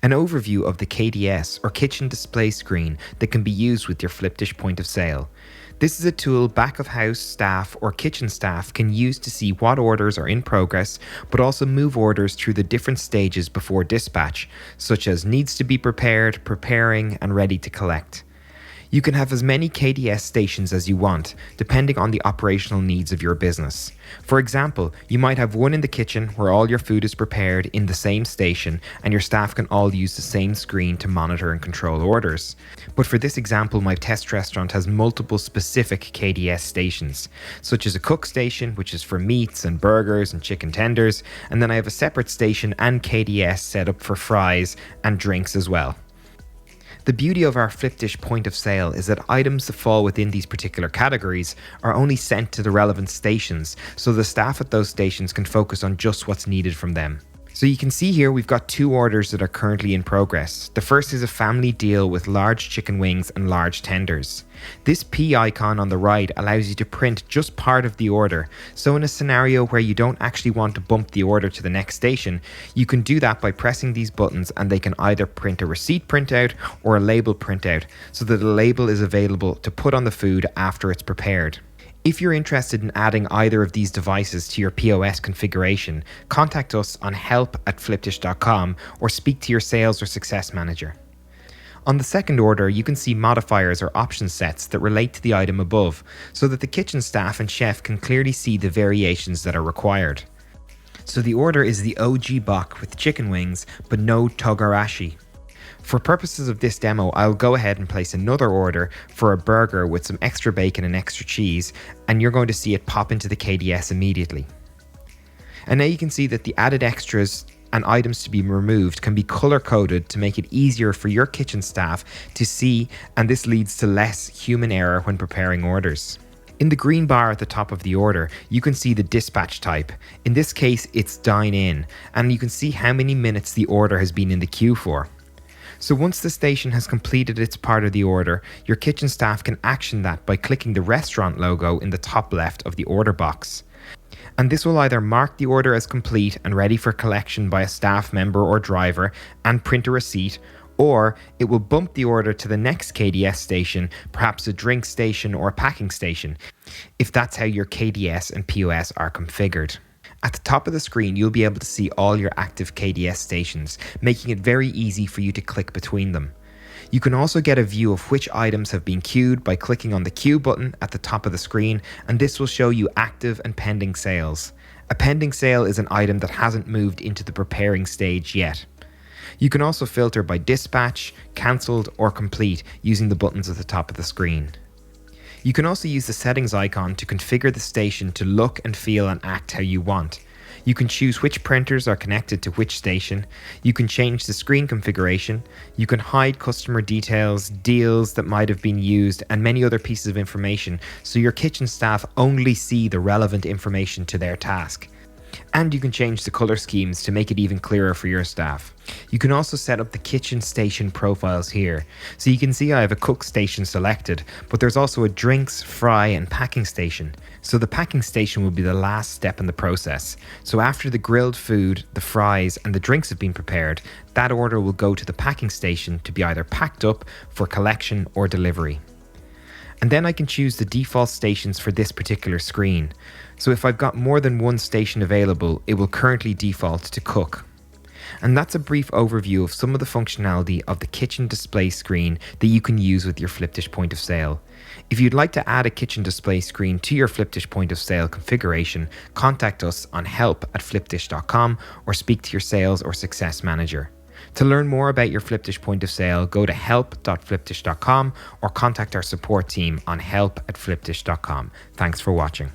An overview of the KDS or kitchen display screen that can be used with your Flipdish point of sale. This is a tool back of house staff or kitchen staff can use to see what orders are in progress, but also move orders through the different stages before dispatch, such as needs to be prepared, preparing, and ready to collect. You can have as many KDS stations as you want, depending on the operational needs of your business. For example, you might have one in the kitchen where all your food is prepared in the same station and your staff can all use the same screen to monitor and control orders. But for this example, my test restaurant has multiple specific KDS stations, such as a cook station, which is for meats and burgers and chicken tenders, and then I have a separate station and KDS set up for fries and drinks as well. The beauty of our Flipdish point of sale is that items that fall within these particular categories are only sent to the relevant stations, so the staff at those stations can focus on just what's needed from them. So you can see here we've got 2 orders that are currently in progress. The first is a family deal with large chicken wings and large tenders. This P icon on the right allows you to print just part of the order. So in a scenario where you don't actually want to bump the order to the next station, you can do that by pressing these buttons and they can either print a receipt printout or a label printout so that the label is available to put on the food after it's prepared. If you're interested in adding either of these devices to your POS configuration, contact us on help@flipdish.com or speak to your sales or success manager. On the second order, you can see modifiers or option sets that relate to the item above, so that the kitchen staff and chef can clearly see the variations that are required. So the order is the OG bok with chicken wings, but no togarashi. For purposes of this demo, I'll go ahead and place another order for a burger with some extra bacon and extra cheese, and you're going to see it pop into the KDS immediately. And now you can see that the added extras and items to be removed can be color coded to make it easier for your kitchen staff to see, and this leads to less human error when preparing orders. In the green bar at the top of the order, you can see the dispatch type. In this case, it's dine in, and you can see how many minutes the order has been in the queue for. So once the station has completed its part of the order, your kitchen staff can action that by clicking the restaurant logo in the top left of the order box. And this will either mark the order as complete and ready for collection by a staff member or driver and print a receipt, or it will bump the order to the next KDS station, perhaps a drink station or a packing station, if that's how your KDS and POS are configured. At the top of the screen, you'll be able to see all your active KDS stations, making it very easy for you to click between them. You can also get a view of which items have been queued by clicking on the queue button at the top of the screen, and this will show you active and pending sales. A pending sale is an item that hasn't moved into the preparing stage yet. You can also filter by dispatch, cancelled, or complete using the buttons at the top of the screen. You can also use the settings icon to configure the station to look and feel and act how you want. You can choose which printers are connected to which station. You can change the screen configuration. You can hide customer details, deals that might have been used, and many other pieces of information, so your kitchen staff only see the relevant information to their task. And you can change the color schemes to make it even clearer for your staff. You can also set up the kitchen station profiles here. So you can see I have a cook station selected, but there's also a drinks, fry, and packing station. So the packing station will be the last step in the process. So after the grilled food, the fries, and the drinks have been prepared, that order will go to the packing station to be either packed up for collection or delivery. And then I can choose the default stations for this particular screen. So if I've got more than one station available, it will currently default to cook. And that's a brief overview of some of the functionality of the kitchen display screen that you can use with your Flipdish point of sale. If you'd like to add a kitchen display screen to your Flipdish point of sale configuration, contact us on help@flipdish.com or speak to your sales or success manager. To learn more about your Flipdish point of sale, go to help.flipdish.com or contact our support team on help@flipdish.com. Thanks for watching.